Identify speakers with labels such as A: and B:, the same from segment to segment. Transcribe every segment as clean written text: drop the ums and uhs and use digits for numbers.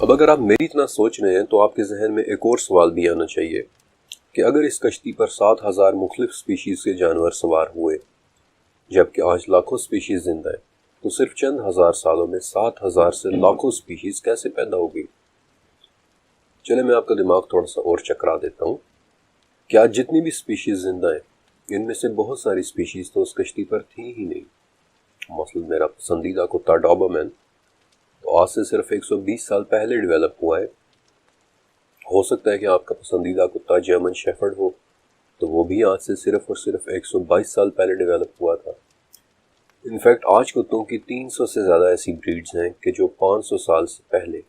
A: اب اگر آپ میری اتنا سوچ رہے ہیں تو آپ کے ذہن میں ایک اور سوال بھی آنا چاہیے کہ اگر اس کشتی پر 7,000 مختلف سپیشیز کے جانور سوار ہوئے جبکہ آج لاکھوں سپیشیز زندہ ہیں تو صرف چند ہزار سالوں میں 7,000 سے لاکھوں سپیشیز کیسے پیدا ہوگی؟ چلے میں آپ کا دماغ تھوڑا سا اور چکرا دیتا ہوں کہ آج جتنی بھی سپیشیز زندہ ہیں ان میں سے بہت ساری سپیشیز تو اس کشتی پر تھی ہی نہیں۔ مثلا میرا پسندیدہ کتا ڈوبرمین تو آج سے صرف 120 سال پہلے ڈیولپ ہوا ہے۔ ہو سکتا ہے کہ آپ کا پسندیدہ کتا جرمن شیفرڈ ہو تو وہ بھی آج سے صرف اور صرف 122 سال پہلے ڈیولپ ہوا تھا۔ انفیکٹ آج کتوں کی 300 سے زیادہ ایسی بریڈز ہیں کہ جو 500 سال سے پہلے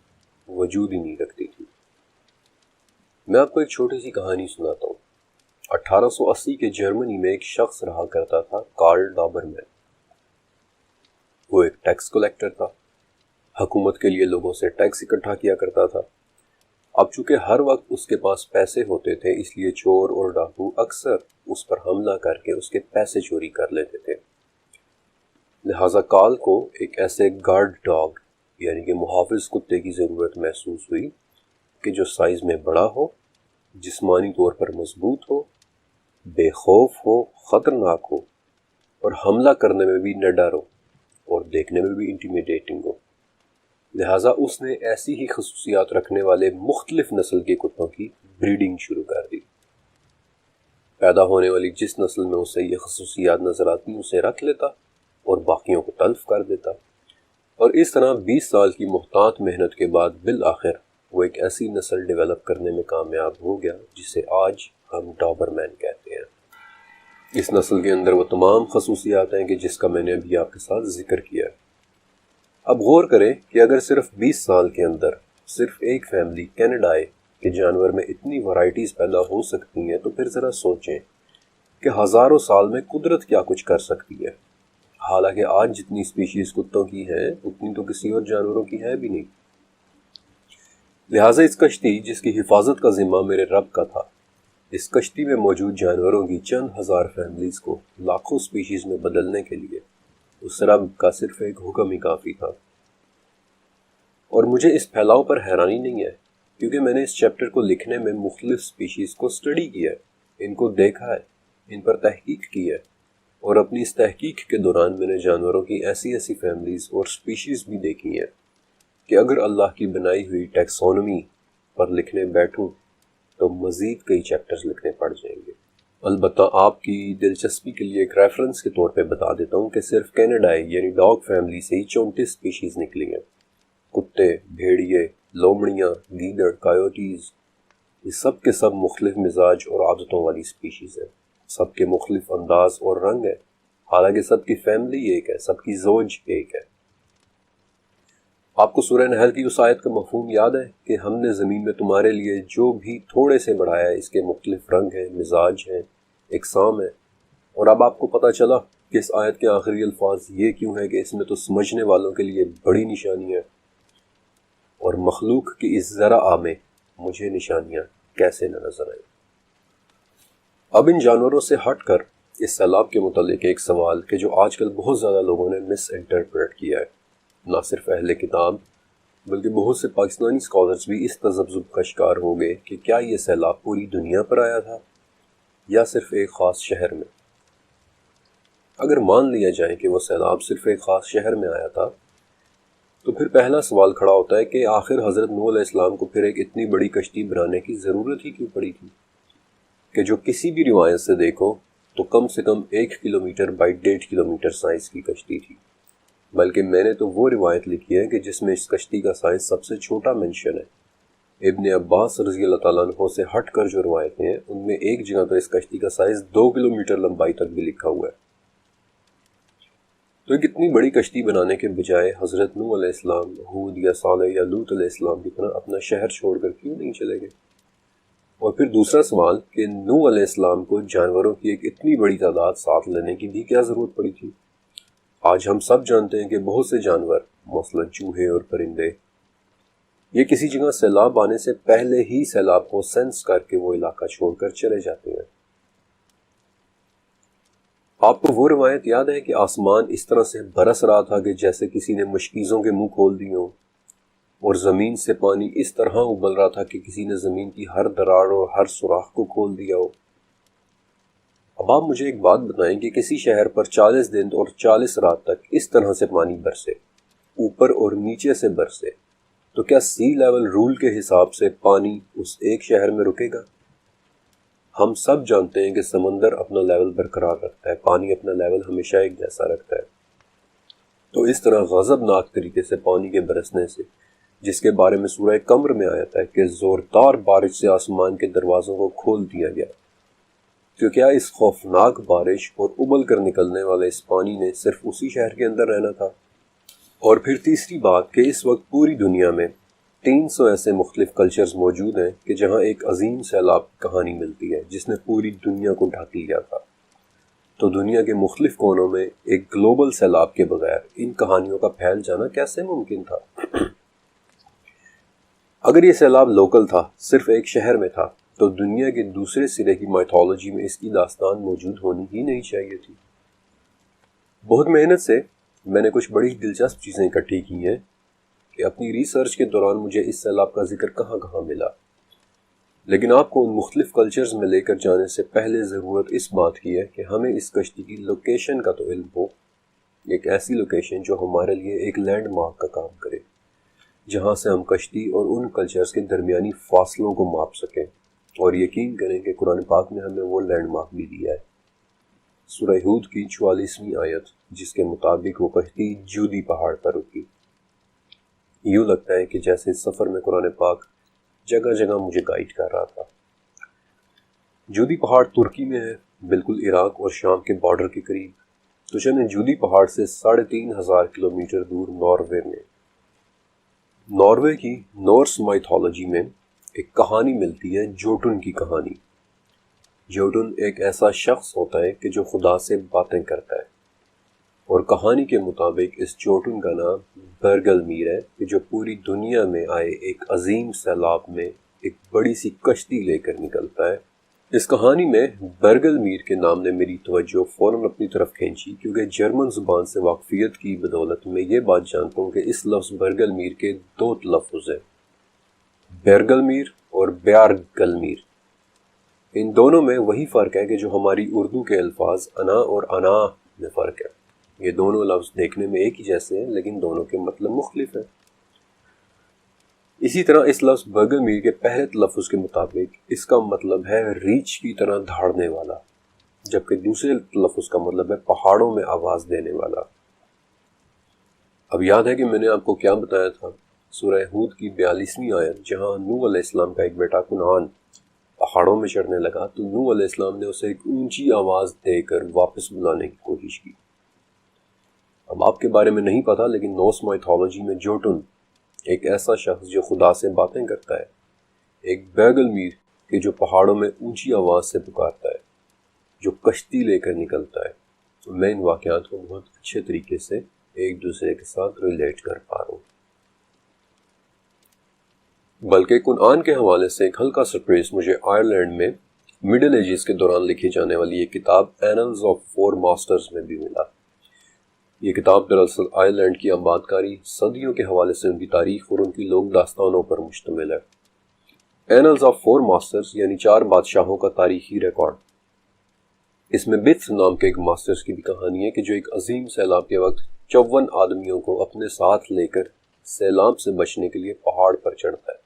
A: وجود ہی نہیں رکھتی تھی۔ میں آپ کو ایک چھوٹی سی کہانی سناتا ہوں۔ 1880 کے جرمنی میں ایک شخص رہا کرتا تھا کارل ڈوبرمین۔ وہ ایک ٹیکس کلیکٹر تھا، حکومت کے لیے لوگوں سے ٹیکس اکٹھا کیا کرتا تھا۔ اب چونکہ ہر وقت اس کے پاس پیسے ہوتے تھے اس لیے چور اور ڈاکو اکثر اس پر حملہ کر کے اس کے پیسے چوری کر لیتے تھے۔ لہٰذا کارل کو ایک ایسے گارڈ ڈاگ یعنی کہ محافظ کتے کی ضرورت محسوس ہوئی کہ جو سائز میں بڑا ہو، جسمانی طور پر مضبوط ہو، بے خوف ہو، خطرناک ہو اور حملہ کرنے میں بھی نہ ڈر ہو اور دیکھنے میں بھی انٹیمیڈیٹنگ ہو۔ لہٰذا اس نے ایسی ہی خصوصیات رکھنے والے مختلف نسل کے کتوں کی بریڈنگ شروع کر دی۔ پیدا ہونے والی جس نسل میں اسے یہ خصوصیات نظر آتی اسے رکھ لیتا اور باقیوں کو تلف کر دیتا، اور اس طرح 20 سال کی محتاط محنت کے بعد بالآخر وہ ایک ایسی نسل ڈیولپ کرنے میں کامیاب ہو گیا جسے آج ہم ڈوبرمین کہتے ہیں۔ اس نسل کے اندر وہ تمام خصوصیات ہیں کہ جس کا میں نے ابھی آپ کے ساتھ ذکر کیا ہے۔ اب غور کریں کہ اگر صرف 20 سال کے اندر صرف ایک فیملی کینیڈائے کے جانور میں اتنی ورائٹیز پیدا ہو سکتی ہیں تو پھر ذرا سوچیں کہ ہزاروں سال میں قدرت کیا کچھ کر سکتی ہے۔ حالانکہ آج جتنی سپیشیز کتوں کی ہے اتنی تو کسی اور جانوروں کی ہے بھی نہیں۔ لہٰذا اس کشتی جس کی حفاظت کا ذمہ میرے رب کا تھا، اس کشتی میں موجود جانوروں کی چند ہزار فیملیز کو لاکھوں سپیشیز میں بدلنے کے لیے اس رب کا صرف ایک حکم ہی کافی تھا۔ اور مجھے اس پھیلاؤ پر حیرانی نہیں ہے کیونکہ میں نے اس چیپٹر کو لکھنے میں مختلف سپیشیز کو اسٹڈی کیا ہے، ان کو دیکھا ہے، ان پر تحقیق کی ہے، اور اپنی اس تحقیق کے دوران میں نے جانوروں کی ایسی ایسی فیملیز اور سپیشیز بھی دیکھی ہیں کہ اگر اللہ کی بنائی ہوئی ٹیکسونومی پر لکھنے بیٹھوں تو مزید کئی چیپٹرز لکھنے پڑ جائیں گے۔ البتہ آپ کی دلچسپی کے لیے ایک ریفرنس کے طور پہ بتا دیتا ہوں کہ صرف کینیڈائی یعنی ڈاگ فیملی سے ہی 34 سپیشیز نکلی ہیں۔ کتے، بھیڑیے، لومڑیاں، گیدڑ، کایوٹیز، یہ سب کے سب مختلف مزاج اور عادتوں والی سپیشیز ہیں، سب کے مختلف انداز اور رنگ ہیں، حالانکہ سب کی فیملی ایک ہے، سب کی زوج ایک ہے۔ آپ کو سورہ نحل کی اس آیت کا مفہوم یاد ہے کہ ہم نے زمین میں تمہارے لیے جو بھی تھوڑے سے بڑھایا ہے اس کے مختلف رنگ ہیں، مزاج ہیں، اقسام ہیں، اور اب آپ کو پتہ چلا کہ اس آیت کے آخری الفاظ یہ کیوں ہے کہ اس میں تو سمجھنے والوں کے لیے بڑی نشانی ہے، اور مخلوق کی اس ذرا میں مجھے نشانیاں کیسے نہ نظر آئیں۔ اب ان جانوروں سے ہٹ کر اس سیلاب کے متعلق ایک سوال کہ جو آج کل بہت زیادہ لوگوں نے مس انٹرپریٹ کیا ہے، نہ صرف اہل کتاب بلکہ بہت سے پاکستانی سکالرز بھی اس تذبذب کا شکار ہو گئے کہ کیا یہ سیلاب پوری دنیا پر آیا تھا یا صرف ایک خاص شہر میں۔ اگر مان لیا جائے کہ وہ سیلاب صرف ایک خاص شہر میں آیا تھا تو پھر پہلا سوال کھڑا ہوتا ہے کہ آخر حضرت نوح علیہ السلام کو پھر ایک اتنی بڑی کشتی بنانے کی ضرورت ہی کیوں پڑی تھی، کہ جو کسی بھی روایت سے دیکھو تو کم سے کم 1 کلومیٹر بائی 1.5 کلومیٹر سائز کی کشتی تھی۔ بلکہ میں نے تو وہ روایت لکھی ہے کہ جس میں اس کشتی کا سائز سب سے چھوٹا منشن ہے۔ ابن عباس رضی اللہ تعالیٰ عنہ سے ہٹ کر جو روایتیں ہیں ان میں ایک جگہ تو اس کشتی کا سائز 2 کلومیٹر لمبائی تک بھی لکھا ہوا ہے۔ تو ایک اتنی بڑی کشتی بنانے کے بجائے حضرت نوح علیہ السلام ہود یا صالح یا لوط علیہ السلام کی طرح اپنا شہر چھوڑ کر کیوں نہیں چلے گئے؟ اور پھر دوسرا سوال کہ نوح علیہ السلام کو جانوروں کی ایک اتنی بڑی تعداد ساتھ لینے کی بھی کیا ضرورت پڑی تھی؟ آج ہم سب جانتے ہیں کہ بہت سے جانور مثلا چوہے اور پرندے یہ کسی جگہ سیلاب آنے سے پہلے ہی سیلاب کو سینس کر کے وہ علاقہ چھوڑ کر چلے جاتے ہیں۔ آپ کو وہ روایت یاد ہے کہ آسمان اس طرح سے برس رہا تھا کہ جیسے کسی نے مشکیزوں کے منہ کھول دیے ہوں، اور زمین سے پانی اس طرح ابل رہا تھا کہ کسی نے زمین کی ہر دراڑ اور ہر سوراخ کو کھول دیا ہو۔ اب آپ مجھے ایک بات بتائیں کہ کسی شہر پر 40 دن اور 40 رات تک اس طرح سے پانی برسے، اوپر اور نیچے سے برسے، تو کیا سی لیول رول کے حساب سے پانی اس ایک شہر میں رکے گا؟ ہم سب جانتے ہیں کہ سمندر اپنا لیول برقرار رکھتا ہے، پانی اپنا لیول ہمیشہ ایک جیسا رکھتا ہے۔ تو اس طرح غضبناک طریقے سے پانی کے برسنے سے، جس کے بارے میں سورہ قمر میں آیا تھا کہ زوردار بارش سے آسمان کے دروازوں کو کھول دیا گیا، تو کیا اس خوفناک بارش اور ابل کر نکلنے والے اس پانی نے صرف اسی شہر کے اندر رہنا تھا؟ اور پھر تیسری بات کہ اس وقت پوری دنیا میں 300 ایسے مختلف کلچرز موجود ہیں کہ جہاں ایک عظیم سیلاب کی کہانی ملتی ہے جس نے پوری دنیا کو ڈھک لیا تھا۔ تو دنیا کے مختلف کونوں میں ایک گلوبل سیلاب کے بغیر ان کہانیوں کا پھیل جانا کیسے ممکن تھا؟ اگر یہ سیلاب لوکل تھا، صرف ایک شہر میں تھا، تو دنیا کے دوسرے سرے کی مائتھولوجی میں اس کی داستان موجود ہونی ہی نہیں چاہیے تھی۔ بہت محنت سے میں نے کچھ بڑی دلچسپ چیزیں اکٹھی کی ہیں کہ اپنی ریسرچ کے دوران مجھے اس سیلاب کا ذکر کہاں کہاں ملا، لیکن آپ کو ان مختلف کلچرز میں لے کر جانے سے پہلے ضرورت اس بات کی ہے کہ ہمیں اس کشتی کی لوکیشن کا تو علم ہو، ایک ایسی لوکیشن جو ہمارے لیے ایک لینڈ مارک کا کام کرے، جہاں سے ہم کشتی اور ان کلچرز کے درمیانی فاصلوں کو ماپ سکیں، اور یقین کریں کہ قرآن پاک نے ہمیں وہ لینڈ مارک بھی دیا ہے۔ سورہ ہود کی 44ویں آیت، جس کے مطابق وہ کشتی جودی پہاڑ پر رکی۔ یوں لگتا ہے کہ جیسے اس سفر میں قرآن پاک جگہ جگہ مجھے گائیڈ کر رہا تھا۔ جودی پہاڑ ترکی میں ہے، بالکل عراق اور شام کے بارڈر کے قریب۔ تو چلیں جودی پہاڑ سے 3500 کلومیٹر دور ناروے میں۔ ناروے کی نورس مائتھولوجی میں ایک کہانی ملتی ہے، جوٹن کی کہانی۔ جوٹن ایک ایسا شخص ہوتا ہے کہ جو خدا سے باتیں کرتا ہے، اور کہانی کے مطابق اس جوٹن کا نام برگل میر ہے کہ جو پوری دنیا میں آئے ایک عظیم سیلاب میں ایک بڑی سی کشتی لے کر نکلتا ہے۔ اس کہانی میں برگل میر کے نام نے میری توجہ فوراً اپنی طرف کھینچی، کیونکہ جرمن زبان سے واقفیت کی بدولت میں یہ بات جانتا ہوں کہ اس لفظ برگل میر کے 2 تلفظ ہیں، بیرگل میر اور بیارگل میر۔ ان دونوں میں وہی فرق ہے کہ جو ہماری اردو کے الفاظ انا اور انا میں فرق ہے۔ یہ دونوں لفظ دیکھنے میں ایک ہی جیسے ہیں، لیکن دونوں کے مطلب مختلف ہیں۔ اسی طرح اس لفظ برگل میر کے پہلے تلفظ کے مطابق اس کا مطلب ہے ریچھ کی طرح دھاڑنے والا، جبکہ دوسرے تلفظ کا مطلب ہے پہاڑوں میں آواز دینے والا۔ اب یاد ہے کہ میں نے آپ کو کیا بتایا تھا؟ سورہ ہود کی 42ویں آیت، جہاں نوح علیہ السلام کا ایک بیٹا کنعان پہاڑوں میں چڑھنے لگا تو نوح علیہ السلام نے اسے ایک اونچی آواز دے کر واپس بلانے کی کوشش کی۔ اب آپ کے بارے میں نہیں پتا، لیکن نورس مائتھولوجی میں جوٹن ایک ایسا شخص جو خدا سے باتیں کرتا ہے، ایک بیرگل میر کہ جو پہاڑوں میں اونچی آواز سے پکارتا ہے، جو کشتی لے کر نکلتا ہے۔ تو میں ان واقعات کو بہت اچھے طریقے سے ایک دوسرے کے ساتھ ریلیٹ کر پا رہا ہوں۔ بلکہ کنعان کے حوالے سے ایک ہلکا سرپرائز مجھے آئرلینڈ میں مڈل ایجز کے دوران لکھی جانے والی ایک کتاب اینلز آف 4 ماسٹرز میں بھی ملا۔ یہ کتاب دراصل آئرلینڈ کی آباد کاری، صدیوں کے حوالے سے ان کی تاریخ اور ان کی لوک داستانوں پر مشتمل ہے۔ اینلز آف 4 ماسٹرز یعنی 4 بادشاہوں کا تاریخی ریکارڈ۔ اس میں بتھ نام کے ایک ماسٹرز کی بھی کہانی ہے کہ جو ایک عظیم سیلاب کے وقت 54 آدمیوں کو اپنے ساتھ لے کر سیلاب سے بچنے کے لیے پہاڑ پر چڑھتا ہے،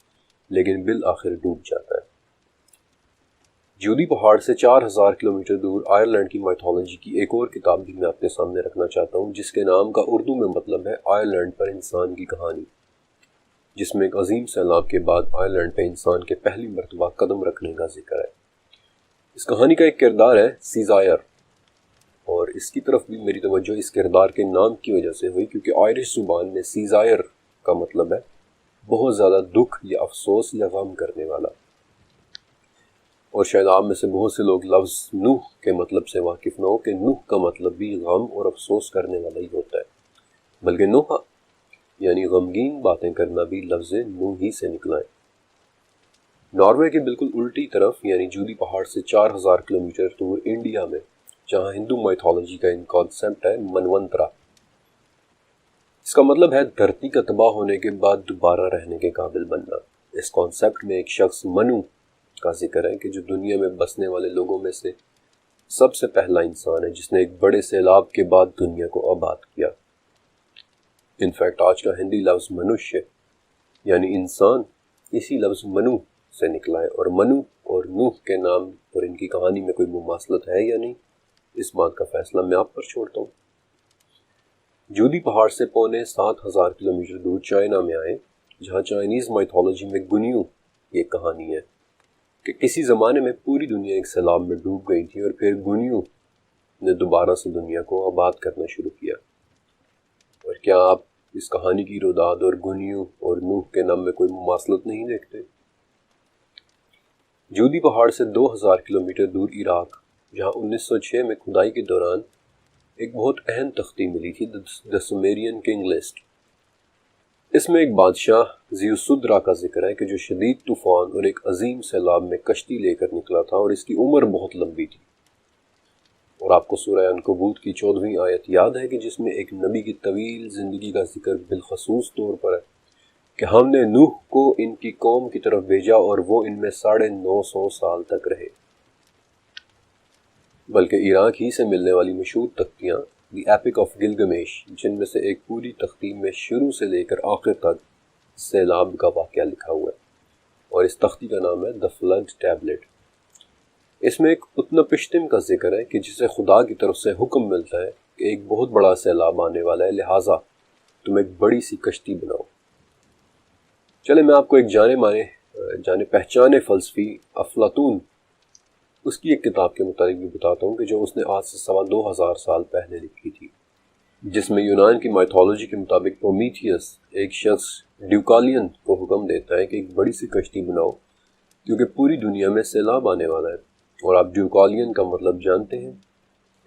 A: لیکن بالآخر ڈوب جاتا ہے۔ جودی پہاڑ سے 4000 کلومیٹر دور آئرلینڈ کی مائتھولوجی کی ایک اور کتاب بھی میں آپ کے سامنے رکھنا چاہتا ہوں، جس کے نام کا اردو میں مطلب ہے آئرلینڈ پر انسان کی کہانی، جس میں ایک عظیم سیلاب کے بعد آئرلینڈ پہ انسان کے پہلی مرتبہ قدم رکھنے کا ذکر ہے۔ اس کہانی کا ایک کردار ہے سیزائر، اور اس کی طرف بھی میری توجہ اس کردار کے نام کی وجہ سے ہوئی، کیونکہ آئرش زبان میں سیزائر کا مطلب ہے بہت زیادہ دکھ یا افسوس یا غم کرنے والا۔ اور شاید آپ میں سے بہت سے لوگ لفظ نوح کے مطلب سے واقف نہ ہو کہ نوح کا مطلب بھی غم اور افسوس کرنے والا ہی ہوتا ہے، بلکہ نوحہ یعنی غمگین باتیں کرنا بھی لفظ نوح ہی سے نکلا ہے۔ ناروے کے بالکل الٹی طرف یعنی جودی پہاڑ سے 4000 کلومیٹر دور انڈیا میں، جہاں ہندو مائتھولوجی کا ان کانسیپٹ ہے منونترا۔ اس کا مطلب ہے دھرتی کا تباہ ہونے کے بعد دوبارہ رہنے کے قابل بننا۔ اس کانسیپٹ میں ایک شخص منو کا ذکر ہے کہ جو دنیا میں بسنے والے لوگوں میں سے سب سے پہلا انسان ہے جس نے ایک بڑے سیلاب کے بعد دنیا کو آباد کیا۔ انفیکٹ آج کا ہندی لفظ منوشیہ یعنی انسان اسی لفظ منو سے نکلا ہے، اور منو اور نوح کے نام اور ان کی کہانی میں کوئی مماثلت ہے یا نہیں، اس بات کا فیصلہ میں آپ پر چھوڑتا ہوں۔ جودی پہاڑ سے 7,500 کلومیٹر دور چائنا میں آئے، جہاں چائنیز مائتھولوجی میں گنیو یہ کہانی ہے کہ کسی زمانے میں پوری دنیا ایک سیلاب میں ڈوب گئی تھی، اور پھر گنیو نے دوبارہ سے دنیا کو آباد کرنا شروع کیا۔ اور کیا آپ اس کہانی کی روداد اور گنیو اور نوح کے نام میں کوئی مماثلت نہیں دیکھتے؟ جودی پہاڑ سے 2,000 کلومیٹر دور عراق، جہاں 1906 میں کھدائی کے دوران ایک بہت اہم تختی ملی تھی، دی سومیرین کنگ لسٹ۔ اس میں ایک بادشاہ زیوسدرا کا ذکر ہے کہ جو شدید طوفان اور ایک عظیم سیلاب میں کشتی لے کر نکلا تھا، اور اس کی عمر بہت لمبی تھی۔ اور آپ کو سورہ عنکبوت کی 14ویں آیت یاد ہے کہ جس میں ایک نبی کی طویل زندگی کا ذکر بالخصوص طور پر ہے کہ ہم نے نوح کو ان کی قوم کی طرف بھیجا اور وہ ان میں 950 سال تک رہے۔ بلکہ عراق ہی سے ملنے والی مشہور تختیاں دی ایپک آف گلگمیش، جن میں سے ایک پوری تختی میں شروع سے لے کر آخر تک سیلاب کا واقعہ لکھا ہوا ہے، اور اس تختی کا نام ہے دی فلڈ ٹیبلٹ۔ اس میں ایک اتنپشتم کا ذکر ہے کہ جسے خدا کی طرف سے حکم ملتا ہے کہ ایک بہت بڑا سیلاب آنے والا ہے، لہٰذا تم ایک بڑی سی کشتی بناؤ۔ چلے میں آپ کو ایک جانے پہچانے فلسفی افلاطون اس کی ایک کتاب کے متعلق بھی بتاتا ہوں کہ جو اس نے آج سے 2,2500 سال پہلے لکھی تھی، جس میں یونان کی مائتھولوجی کے مطابق پرومیتھیس ایک شخص ڈیوکالین کو حکم دیتا ہے کہ ایک بڑی سی کشتی بناؤ کیونکہ پوری دنیا میں سیلاب آنے والا ہے۔ اور آپ ڈیوکالین کا مطلب جانتے ہیں،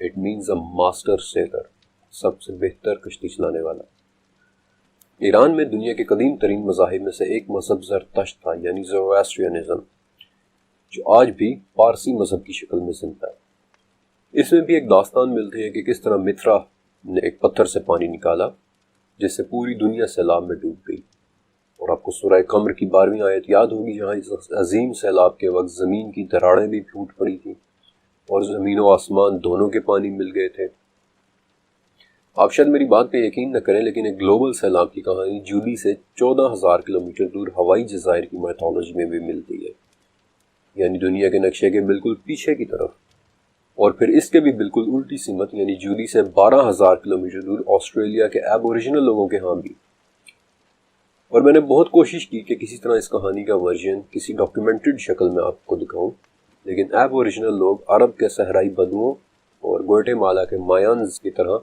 A: it means a master sailor, سب سے بہتر کشتی چلانے والا۔ ایران میں دنیا کے قدیم ترین مذاہب میں سے ایک مذہب زرتشت تھا، یعنی زورواسٹرینزم، جو آج بھی پارسی مذہب کی شکل میں زندہ ہے۔ اس میں بھی ایک داستان ملتی ہے کہ کس طرح مترا نے ایک پتھر سے پانی نکالا جس سے پوری دنیا سیلاب میں ڈوب گئی۔ اور آپ کو سورہ قمر کی 12ویں آیت یاد ہوگی، جہاں اس عظیم سیلاب کے وقت زمین کی دراڑیں بھی پھوٹ پڑی تھیں اور زمین و آسمان دونوں کے پانی مل گئے تھے۔ آپ شاید میری بات پہ یقین نہ کریں، لیکن ایک گلوبل سیلاب کی کہانی جودی سے 14,000 کلومیٹر دور ہوائی جزائر کی مائتھولوجی میں بھی ملتی ہے، یعنی دنیا کے نقشے کے بالکل پیچھے کی طرف۔ اور پھر اس کے بھی بالکل الٹی سمت، یعنی جودی سے 12,000 کلومیٹر دور آسٹریلیا کے ایبوریجنل لوگوں کے ہاں بھی۔ اور میں نے بہت کوشش کی کہ کسی طرح اس کہانی کا ورژن کسی ڈاکیومنٹڈ شکل میں آپ کو دکھاؤں، لیکن ایبوریجنل لوگ عرب کے صحرائی بدوؤں اور گوئٹے مالا کے مایانز کی طرح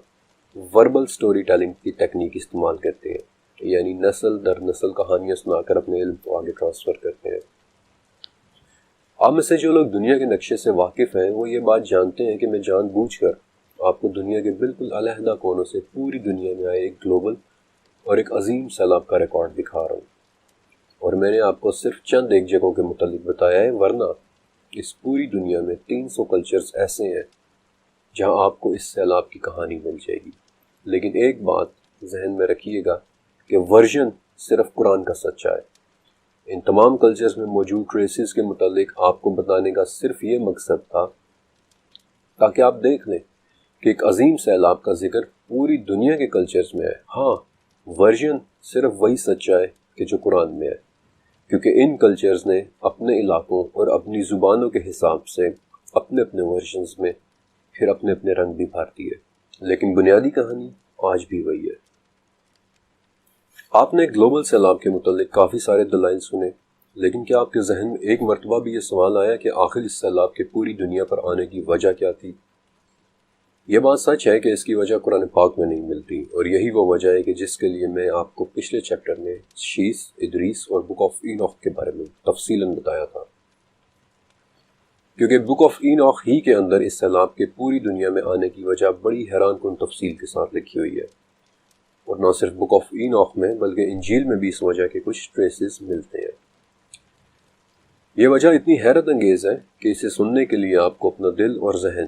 A: وربل سٹوری ٹیلنگ کی ٹیکنیک استعمال کرتے ہیں، یعنی نسل در نسل کہانیاں سنا کر اپنے علم کو آگے ٹرانسفر کرتے ہیں۔ آپ میں سے جو لوگ دنیا کے نقشے سے واقف ہیں وہ یہ بات جانتے ہیں کہ میں جان بوجھ کر آپ کو دنیا کے بالکل علیحدہ کونوں سے پوری دنیا میں آئے ایک گلوبل اور ایک عظیم سیلاب کا ریکارڈ دکھا رہا ہوں، اور میں نے آپ کو صرف چند ایک جگہوں کے متعلق بتایا ہے، ورنہ اس پوری دنیا میں 300 کلچرز ایسے ہیں جہاں آپ کو اس سیلاب کی کہانی مل جائے گی۔ لیکن ایک بات ذہن میں رکھیے گا کہ ورژن صرف قرآن کا سچا ہے۔ ان تمام کلچرز میں موجود ٹریسز کے متعلق آپ کو بتانے کا صرف یہ مقصد تھا تاکہ آپ دیکھ لیں کہ ایک عظیم سیلاب کا ذکر پوری دنیا کے کلچرز میں ہے۔ ہاں، ورژن صرف وہی سچا ہے کہ جو قرآن میں ہے، کیونکہ ان کلچرز نے اپنے علاقوں اور اپنی زبانوں کے حساب سے اپنے اپنے ورژنز میں پھر اپنے اپنے رنگ بھی بھر دیے، لیکن بنیادی کہانی آج بھی وہی ہے۔ آپ نے گلوبل سیلاب کے متعلق کافی سارے دلائل سنے، لیکن کیا آپ کے ذہن میں ایک مرتبہ بھی یہ سوال آیا کہ آخر اس سیلاب کے پوری دنیا پر آنے کی وجہ کیا تھی؟ یہ بات سچ ہے کہ اس کی وجہ قرآن پاک میں نہیں ملتی، اور یہی وہ وجہ ہے کہ جس کے لیے میں آپ کو پچھلے چیپٹر میں شیس، ادریس اور بک آف اینوخ کے بارے میں تفصیلاً بتایا تھا، کیونکہ بک آف اینوخ ہی کے اندر اس سیلاب کے پوری دنیا میں آنے کی وجہ بڑی حیران کن تفصیل کے ساتھ لکھی ہوئی ہے، اور نہ صرف بک آف اینوخ میں بلکہ انجیل میں بھی اس وجہ کے کچھ ٹریسز ملتے ہیں۔ یہ وجہ اتنی حیرت انگیز ہے کہ اسے سننے کے لیے آپ کو اپنا دل اور ذہن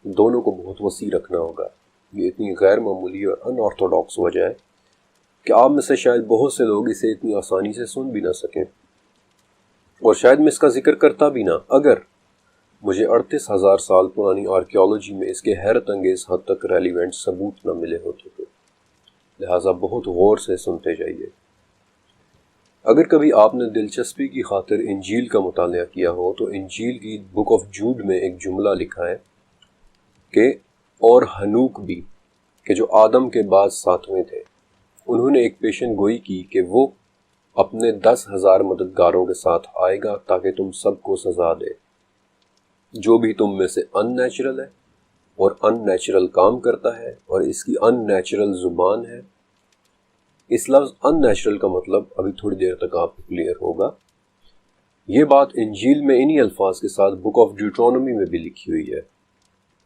A: دونوں کو بہت وسیع رکھنا ہوگا۔ یہ اتنی غیر معمولی اور ان آرتھوڈاکس وجہ ہے کہ آپ میں سے شاید بہت سے لوگ اسے اتنی آسانی سے سن بھی نہ سکیں، اور شاید میں اس کا ذکر کرتا بھی نہ اگر مجھے 38,000 سال پرانی آرکیالوجی میں اس کے حیرت انگیز حد تک ریلیونٹ ثبوت نہ ملے ہوتے تھے۔ لہٰذا بہت غور سے سنتے جائیے۔ اگر کبھی آپ نے دلچسپی کی خاطر انجیل کا مطالعہ کیا ہو تو انجیل کی بک آف جوڈ میں ایک جملہ لکھا ہے کہ اور ہنوک بھی، کہ جو آدم کے بعد 7ویں تھے، انہوں نے ایک پیشن گوئی کی کہ وہ اپنے 10,000 مددگاروں کے ساتھ آئے گا تاکہ تم سب کو سزا دے، جو بھی تم میں سے ان نیچرل ہے اور ان نیچرل کام کرتا ہے اور اس کی ان نیچرل زبان ہے۔ اس لفظ ان نیچرل کا مطلب ابھی تھوڑی دیر تک آپ کو کلیئر ہوگا۔ یہ بات انجیل میں انہی الفاظ کے ساتھ بک آف ڈیوٹرانومی میں بھی لکھی ہوئی ہے،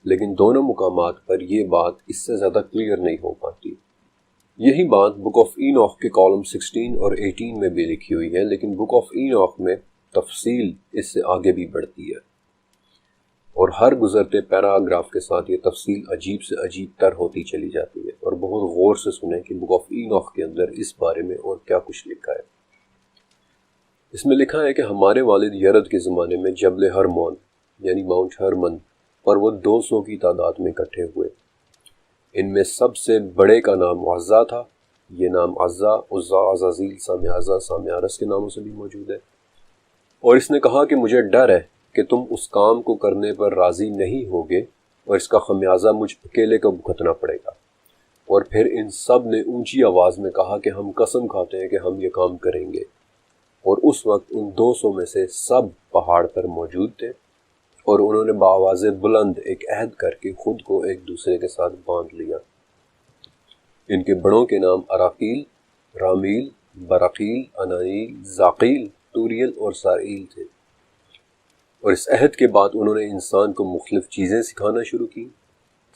A: لیکن دونوں مقامات پر یہ بات اس سے زیادہ کلیئر نہیں ہو پاتی۔ یہی بات بک آف اینوخ کے کالم 16 اور 18 میں بھی لکھی ہوئی ہے، لیکن بک آف اینوخ میں تفصیل اس سے آگے بھی بڑھتی ہے، اور ہر گزرتے پیراگراف کے ساتھ یہ تفصیل عجیب سے عجیب تر ہوتی چلی جاتی ہے، اور بہت غور سے سنیں کہ بک آف اینوخ کے اندر اس بارے میں اور کیا کچھ لکھا ہے۔ اس میں لکھا ہے کہ ہمارے والد یرد کے زمانے میں جبل ہرمون یعنی ماؤنٹ ہرمن پر وہ 200 کی تعداد میں اکٹھے ہوئے۔ ان میں سب سے بڑے کا نام عزا تھا۔ یہ نام عزا، عزا، عزازیل، سامیازا، سامیارس کے ناموں سے بھی موجود ہے۔ اور اس نے کہا کہ مجھے ڈر ہے کہ تم اس کام کو کرنے پر راضی نہیں ہوگے اور اس کا خمیازہ مجھ اکیلے کو بھگتنا پڑے گا۔ اور پھر ان سب نے اونچی آواز میں کہا کہ ہم قسم کھاتے ہیں کہ ہم یہ کام کریں گے۔ اور اس وقت ان 200 میں سے سب پہاڑ پر موجود تھے، اور انہوں نے بآواز بلند ایک عہد کر کے خود کو ایک دوسرے کے ساتھ باندھ لیا۔ ان کے بڑوں کے نام اراقیل، رامیل، برقیل، انانیل، زاقیل، توریل اور سارئیل تھے۔ اور اس عہد کے بعد انہوں نے انسان کو مختلف چیزیں سکھانا شروع کی۔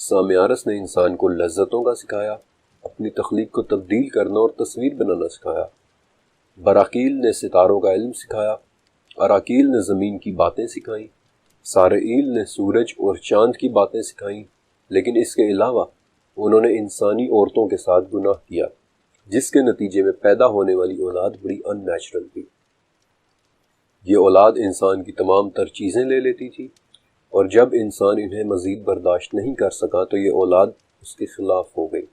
A: سامیارس نے انسان کو لذتوں کا سکھایا، اپنی تخلیق کو تبدیل کرنا اور تصویر بنانا سکھایا۔ براقیل نے ستاروں کا علم سکھایا، اراقیل نے زمین کی باتیں سکھائیں، سارئیل نے سورج اور چاند کی باتیں سکھائیں، لیکن اس کے علاوہ انہوں نے انسانی عورتوں کے ساتھ گناہ کیا، جس کے نتیجے میں پیدا ہونے والی اولاد بڑی ان نیچرل تھی۔ یہ اولاد انسان کی تمام تر چیزیں لے لیتی تھی، اور جب انسان انہیں مزید برداشت نہیں کر سکا تو یہ اولاد اس کے خلاف ہو گئی،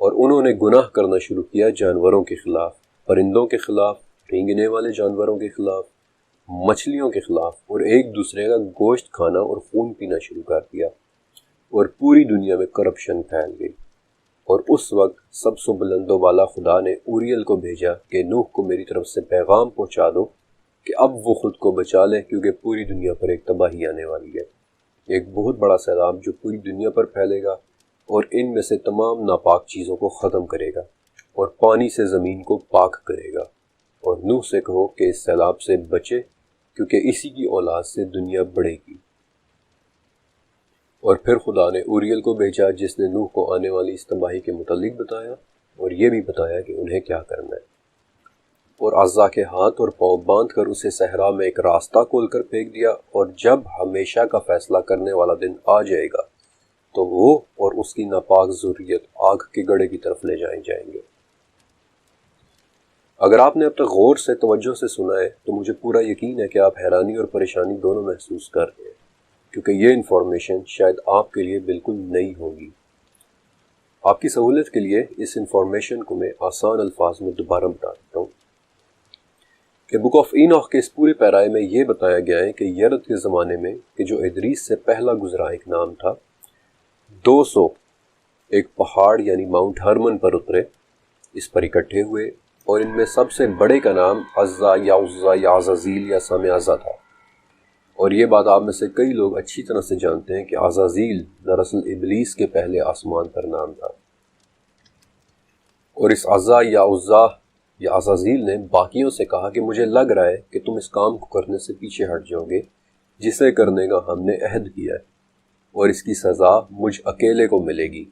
A: اور انہوں نے گناہ کرنا شروع کیا جانوروں کے خلاف، پرندوں کے خلاف، رینگنے والے جانوروں کے خلاف، مچھلیوں کے خلاف، اور ایک دوسرے کا گوشت کھانا اور خون پینا شروع کر دیا، اور پوری دنیا میں کرپشن پھیل گئی۔ اور اس وقت سب سے بلند و بالا خدا نے اوریل کو بھیجا کہ نوح کو میری طرف سے پیغام پہنچا دو کہ اب وہ خود کو بچا لے، کیونکہ پوری دنیا پر ایک تباہی آنے والی ہے، ایک بہت بڑا سیلاب جو پوری دنیا پر پھیلے گا اور ان میں سے تمام ناپاک چیزوں کو ختم کرے گا اور پانی سے زمین کو پاک کرے گا۔ اور نوح سے کہو کہ اس سیلاب سے بچے، کیونکہ اسی کی اولاد سے دنیا بڑھے گی۔ اور پھر خدا نے اوریل کو بھیجا، جس نے نوح کو آنے والی اس تباہی کے متعلق بتایا، اور یہ بھی بتایا کہ انہیں کیا کرنا ہے۔ اور عزا کے ہاتھ اور پاؤں باندھ کر اسے صحرا میں ایک راستہ کھول کر پھینک دیا، اور جب ہمیشہ کا فیصلہ کرنے والا دن آ جائے گا تو وہ اور اس کی ناپاک ذریت آگ کے گڑھے کی طرف لے جائیں گے۔ اگر آپ نے اب تک غور سے توجہ سے سنا ہے تو مجھے پورا یقین ہے کہ آپ حیرانی اور پریشانی دونوں محسوس کر رہے ہیں، کیونکہ یہ انفارمیشن شاید آپ کے لیے بالکل نئی ہوگی۔ آپ کی سہولت کے لیے اس انفارمیشن کو میں آسان الفاظ میں دوبارہ بتا دیتا ہوں کہ بک آف اینوخ کے اس پورے پیرائے میں یہ بتایا گیا ہے کہ یرد کے زمانے میں کہ جو ادریس سے پہلا گزرا ایک نام تھا، 200 ایک پہاڑ یعنی ماؤنٹ ہرمن پر اترے، اس پر اکٹھے ہوئے، اور ان میں سب سے بڑے کا نام عزا یا عزا یا عزازیل یا سامیازا تھا۔ اور یہ بات آپ میں سے کئی لوگ اچھی طرح سے جانتے ہیں کہ عزازیل دراصل ابلیس کے پہلے آسمان پر نام تھا۔ اور اس عزا یا عزا یا عزازیل نے باقیوں سے کہا کہ مجھے لگ رہا ہے کہ تم اس کام کو کرنے سے پیچھے ہٹ جاؤ گے جسے کرنے کا ہم نے عہد کیا ہے، اور اس کی سزا مجھ اکیلے کو ملے گی۔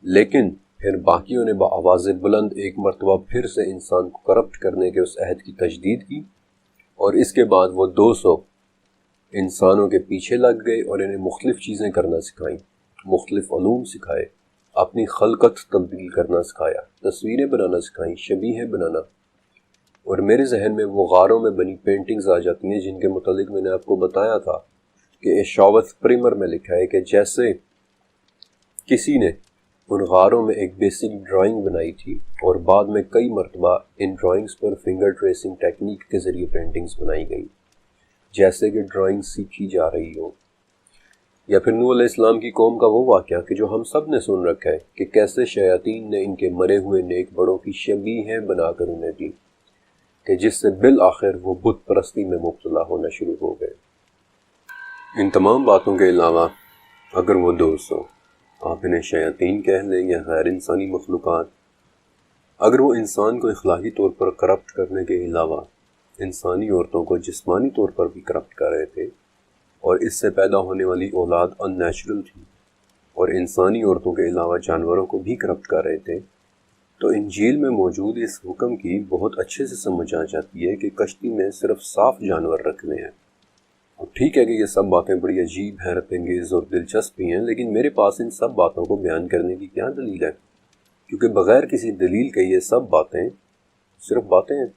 A: لیکن پھر باقیوں نے بآواز بلند ایک مرتبہ پھر سے انسان کو کرپٹ کرنے کے اس عہد کی تجدید کی، اور اس کے بعد وہ 200 انسانوں کے پیچھے لگ گئے اور انہیں مختلف چیزیں کرنا سکھائیں، مختلف علوم سکھائے، اپنی خلقت تبدیل کرنا سکھایا، تصویریں بنانا سکھائیں، شبیہیں بنانا، اور میرے ذہن میں وہ غاروں میں بنی پینٹنگز آ جاتی ہیں جن کے متعلق میں نے آپ کو بتایا تھا کہ ایشاوت پریمر میں لکھا ہے کہ جیسے کسی نے ان غاروں میں ایک بیسک ڈرائنگ بنائی تھی اور بعد میں کئی مرتبہ ان ڈرائنگز پر فنگر ٹریسنگ ٹیکنیک کے ذریعے پینٹنگز بنائی گئی، جیسے کہ ڈرائنگ سیکھی جا رہی ہو۔ یا پھر نوح علیہ السلام کی قوم کا وہ واقعہ کہ جو ہم سب نے سن رکھا ہے کہ کیسے شیاطین نے ان کے مرے ہوئے نیک بڑوں کی شبیہیں بنا کر انہیں دی، کہ جس سے بالآخر وہ بت پرستی میں مبتلا ہونا شروع ہو گئے۔ ان تمام باتوں کے علاوہ اگر وہ دوست ہوں، آپ انہیں شیاطین کہہ لیں یا غیر انسانی مخلوقات، اگر وہ انسان کو اخلاقی طور پر کرپٹ کرنے کے علاوہ انسانی عورتوں کو جسمانی طور پر بھی کرپٹ کر رہے تھے، اور اس سے پیدا ہونے والی اولاد ان نیچرل تھی، اور انسانی عورتوں کے علاوہ جانوروں کو بھی کرپٹ کر رہے تھے، تو انجیل میں موجود اس حکم کی بہت اچھے سے سمجھ آ جاتی ہے کہ کشتی میں صرف صاف جانور رکھنے ہیں۔ اور ٹھیک ہے کہ یہ سب باتیں بڑی عجیب، حیرت انگیز اور دلچسپ بھی ہیں، لیکن میرے پاس ان سب باتوں کو بیان کرنے کی کیا دلیل ہے؟ کیونکہ بغیر کسی دلیل کے یہ سب باتیں صرف باتیں ہیں۔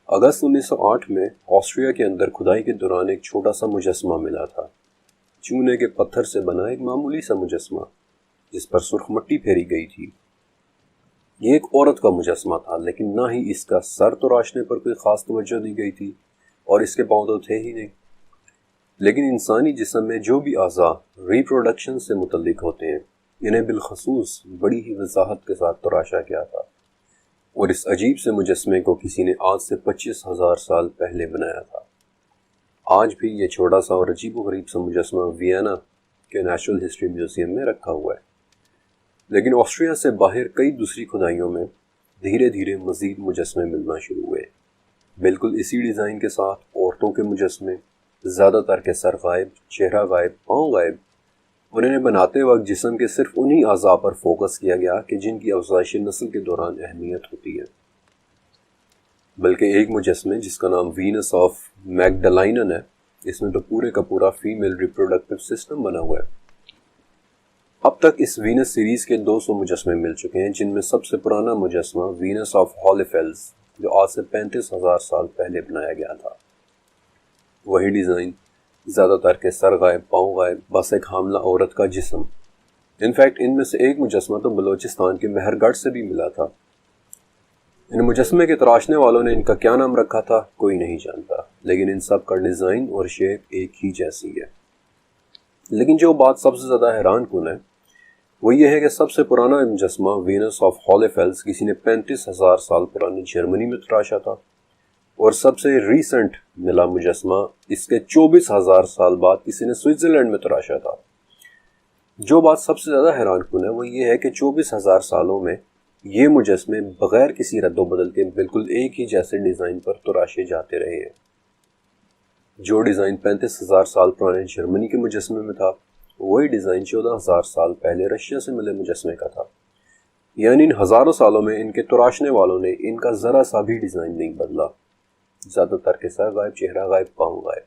A: اگست 1908 میں آسٹریا کے اندر کھدائی کے دوران ایک چھوٹا سا مجسمہ ملا تھا، چونے کے پتھر سے بنا ایک معمولی سا مجسمہ جس پر سرخ مٹی پھیری گئی تھی۔ یہ ایک عورت کا مجسمہ تھا، لیکن نہ ہی اس کا سر تراشنے پر کوئی خاص توجہ دی گئی تھی اور اس کے پاؤں تو تھے ہی نہیں، لیکن انسانی جسم میں جو بھی اعضاء ریپروڈکشن سے متعلق ہوتے ہیں انہیں بالخصوص بڑی ہی وضاحت کے ساتھ تراشا گیا تھا، اور اس عجیب سے مجسمے کو کسی نے آج سے 25,000 سال پہلے بنایا تھا۔ آج بھی یہ چھوٹا سا اور عجیب و غریب سا مجسمہ وینا کے نیچرل ہسٹری میوزیم میں رکھا ہوا ہے، لیکن آسٹریا سے باہر کئی دوسری کھدائیوں میں دھیرے دھیرے مزید مجسمے ملنا شروع ہوئے، بالکل اسی ڈیزائن کے ساتھ عورتوں کے مجسمے، زیادہ تر کے سر غائب، چہرہ غائب، پاؤں غائب، اور انہیں بناتے وقت جسم کے صرف انہی اعضاء پر فوکس کیا گیا کہ جن کی افزائش نسل کے دوران اہمیت ہوتی ہے۔ بلکہ ایک مجسمے جس کا نام وینس آف میگڈلائنن ہے، اس میں تو پورے کا پورا فیمیل ریپروڈکٹیو سسٹم بنا ہوا ہے۔ اب تک اس وینس سیریز کے 200 مجسمے مل چکے ہیں، جن میں سب سے پرانا مجسمہ وینس آف ہالیفیلز جو آج سے 35,000 سال پہلے بنایا گیا تھا۔ وہی ڈیزائن، زیادہ تر کے سر غائب، پاؤں غائب، بس ایک حاملہ عورت کا جسم۔ انفیکٹ ان میں سے ایک مجسمہ تو بلوچستان کے مہر گڑھ سے بھی ملا تھا۔ ان مجسمے کے تراشنے والوں نے ان کا کیا نام رکھا تھا کوئی نہیں جانتا، لیکن ان سب کا ڈیزائن اور شیپ ایک ہی جیسی ہے۔ لیکن جو بات سب سے زیادہ حیران کن ہے وہ یہ ہے کہ سب سے پرانا مجسمہ وینس آف ہالیفیلز کسی نے 35,000 سال پرانی جرمنی میں تراشا تھا، اور سب سے ریسنٹ ملا مجسمہ اس کے 24,000 سال بعد کسی نے سوئٹزرلینڈ میں تراشا تھا۔ جو بات سب سے زیادہ حیران کن ہے وہ یہ ہے کہ 24,000 سالوں میں یہ مجسمے بغیر کسی رد و بدل کے بالکل ایک ہی جیسے ڈیزائن پر تراشے جاتے رہے ہیں۔ جو ڈیزائن 35,000 سال پرانے جرمنی کے مجسمے میں تھا، وہی ڈیزائن 14,000 سال پہلے رشیا سے ملے مجسمے کا تھا۔ یعنی ان ہزاروں سالوں میں ان کے تراشنے والوں نے ان کا ذرا سا بھی ڈیزائن نہیں بدلا، زیادہ تر کے سر غائب، چہرہ غائب، پاؤں غائب۔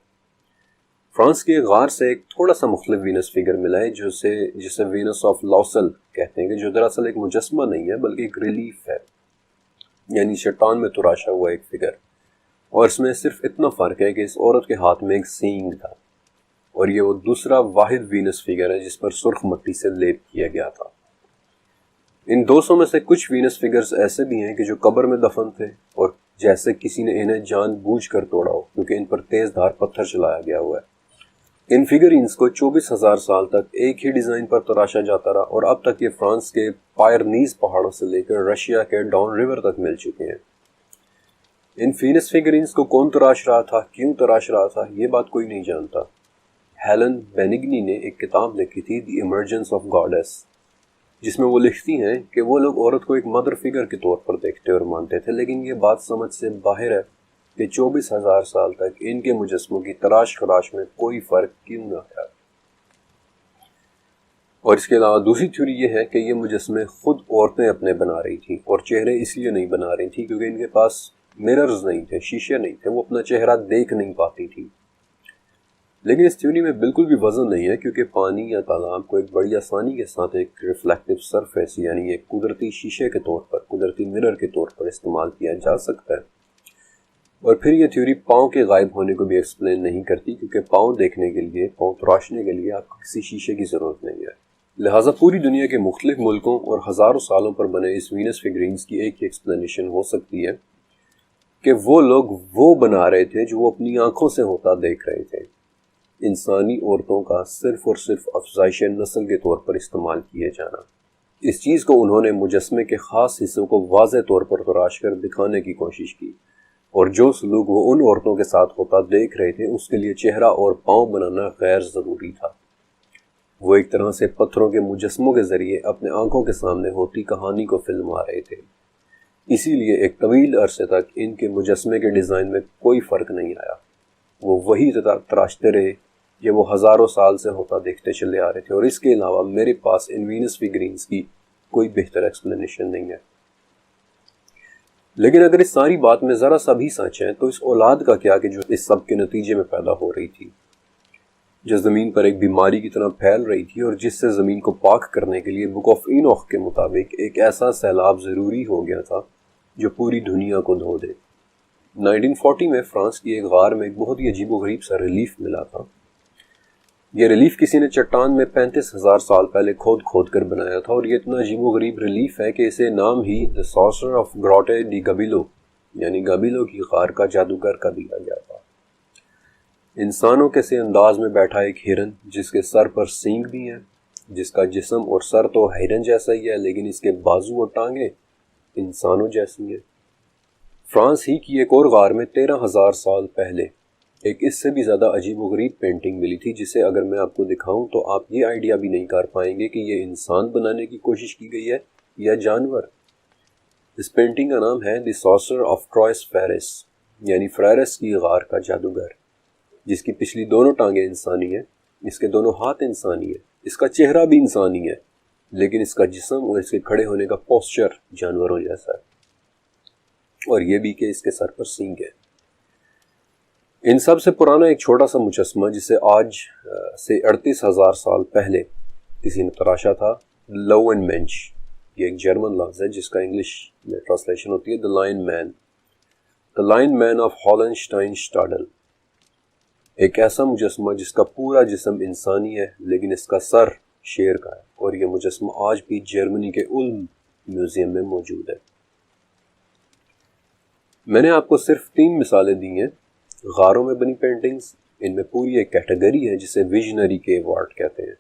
A: فرانس کے غار سے ایک تھوڑا سا مختلف وینس فگر ملا ہے جسے وینس آف لاؤسل کہتے ہیں، کہ جو دراصل ایک مجسمہ نہیں ہے بلکہ ایک ریلیف ہے، یعنی چٹان میں تراشا ہوا ایک فگر، اور اس میں صرف اتنا فرق ہے کہ اس عورت کے ہاتھ میں ایک سینگ تھا، اور یہ وہ دوسرا واحد وینس فگر ہے جس پر سرخ مٹی سے لیپ کیا گیا تھا۔ ان 200 میں سے کچھ وینس فگرز ایسے بھی ہیں کہ جو قبر میں دفن تھے، اور جیسے کسی نے انہیں جان بوجھ کر توڑا ہو، کیونکہ ان پر تیز دھار پتھر چلایا گیا ہوا ہے۔ ان فگرینز کو 24,000 سال تک ایک ہی ڈیزائن پر تراشا جاتا رہا، اور اب تک یہ فرانس کے پائرنیز پہاڑوں سے لے کر رشیا کے ڈاؤن ریور تک مل چکے ہیں۔ ان وینس فگرینز کو کون تراش رہا تھا، کیوں تراش رہا تھا، یہ بات کوئی نہیں جانتا۔ ہیلن بینگنی نے ایک کتاب لکھی تھی، دی ایمرجنس آف گاڈیس، جس میں وہ لکھتی ہیں کہ وہ لوگ عورت کو ایک مدر فگر کے طور پر دیکھتے اور مانتے تھے، لیکن یہ بات سمجھ سے باہر ہے کہ 24,000 سال تک ان کے مجسموں کی تراش خراش میں کوئی فرق کیوں نہ آیا۔ اور اس کے علاوہ دوسری تھیوری یہ ہے کہ یہ مجسمے خود عورتیں اپنے بنا رہی تھیں، اور چہرے اس لیے نہیں بنا رہی تھیں کیونکہ ان کے پاس مررز نہیں تھے، شیشے نہیں تھے، وہ اپنا چہرہ دیکھ نہیں پاتی تھی۔ لیکن اس تھیوری میں بالکل بھی وزن نہیں ہے، کیونکہ پانی یا تالاب کو ایک بڑی آسانی کے ساتھ ایک ریفلیکٹیو سرفیس یعنی ایک قدرتی شیشے کے طور پر، قدرتی مرر کے طور پر استعمال کیا جا سکتا ہے۔ اور پھر یہ تھیوری پاؤں کے غائب ہونے کو بھی ایکسپلین نہیں کرتی، کیونکہ پاؤں دیکھنے کے لیے، پاؤں تراشنے کے لیے آپ کو کسی شیشے کی ضرورت نہیں ہے۔ لہٰذا پوری دنیا کے مختلف ملکوں اور ہزاروں سالوں پر بنے اس وینس فگرینز کی ایک ہی ایکسپلینیشن ہو سکتی ہے کہ وہ لوگ وہ بنا رہے تھے جو وہ اپنی آنکھوں سے ہوتا دیکھ رہے تھے، انسانی عورتوں کا صرف اور صرف افزائش نسل کے طور پر استعمال کیے جانا۔ اس چیز کو انہوں نے مجسمے کے خاص حصوں کو واضح طور پر تراش کر دکھانے کی کوشش کی، اور جو سلوک وہ ان عورتوں کے ساتھ ہوتا دیکھ رہے تھے اس کے لیے چہرہ اور پاؤں بنانا غیر ضروری تھا۔ وہ ایک طرح سے پتھروں کے مجسموں کے ذریعے اپنے آنکھوں کے سامنے ہوتی کہانی کو فلما رہے تھے۔ اسی لیے ایک طویل عرصے تک ان کے مجسمے کے ڈیزائن میں کوئی فرق نہیں آیا، وہ وہی تراشتے رہے یہ وہ ہزاروں سال سے ہوتا دیکھتے چلے آ رہے تھے، اور اس کے علاوہ میرے پاس ان وینس فگرینز کی کوئی بہتر ایکسپلینیشن نہیں ہے۔ لیکن اگر اس ساری بات میں ذرا سا بھی سچ ہے تو اس اولاد کا کیا کہ جو اس سب کے نتیجے میں پیدا ہو رہی تھی، جو زمین پر ایک بیماری کی طرح پھیل رہی تھی، اور جس سے زمین کو پاک کرنے کے لیے بک آف اینوخ کے مطابق ایک ایسا سیلاب ضروری ہو گیا تھا جو پوری دنیا کو دھو دے۔ 1940 میں فرانس کی ایک غار میں ایک بہت ہی عجیب و غریب سا ریلیف ملا تھا۔ یہ ریلیف کسی نے چٹان میں 35,000 سال پہلے کھود کر بنایا تھا، اور یہ اتنا عجیب و غریب ریلیف ہے کہ اسے نام ہی دی سارسر آف گروٹے ڈی گابیلو یعنی گابیلو کی غار کا جادوگر کا دیا گیا تھا۔ انسانوں کے سے انداز میں بیٹھا ایک ہرن جس کے سر پر سینگ بھی ہیں، جس کا جسم اور سر تو ہرن جیسا ہی ہے لیکن اس کے بازو اور ٹانگیں انسانوں جیسی ہیں۔ فرانس ہی کی ایک اور غار میں 13,000 سال پہلے ایک اس سے بھی زیادہ عجیب و غریب پینٹنگ ملی تھی، جسے اگر میں آپ کو دکھاؤں تو آپ یہ آئیڈیا بھی نہیں کر پائیں گے کہ یہ انسان بنانے کی کوشش کی گئی ہے یا جانور۔ اس پینٹنگ کا نام ہے دی سارسر آف ٹرائس فیرس یعنی فریرس کی غار کا جادوگر، جس کی پچھلی دونوں ٹانگیں انسانی ہیں، اس کے دونوں ہاتھ انسانی ہیں، اس کا چہرہ بھی انسانی ہے، لیکن اس کا جسم اور اس کے کھڑے ہونے کا پوسچر جانوروں جیسا ہے، اور یہ بھی کہ اس کے سر پر سینگ ہے۔ ان سب سے پرانا ایک چھوٹا سا مجسمہ جسے آج سے 38,000 سال پہلے کسی نے تراشا تھا، لوون مینچ، یہ ایک جرمن لفظ ہے جس کا انگلش میں ٹرانسلیشن ہوتی ہے دا لائن مین آف ہالنشٹائن شٹاڈل، ایک ایسا مجسمہ جس کا پورا جسم انسانی ہے لیکن اس کا سر شیر کا ہے، اور یہ مجسمہ آج بھی جرمنی کے علم میوزیم میں موجود ہے۔ میں نے آپ کو صرف 3 مثالیں دی ہیں غاروں میں بنی پینٹنگز، ان میں پوری ایک کیٹیگری ہے جسے ویژنری کیو آرٹ کہتے ہیں۔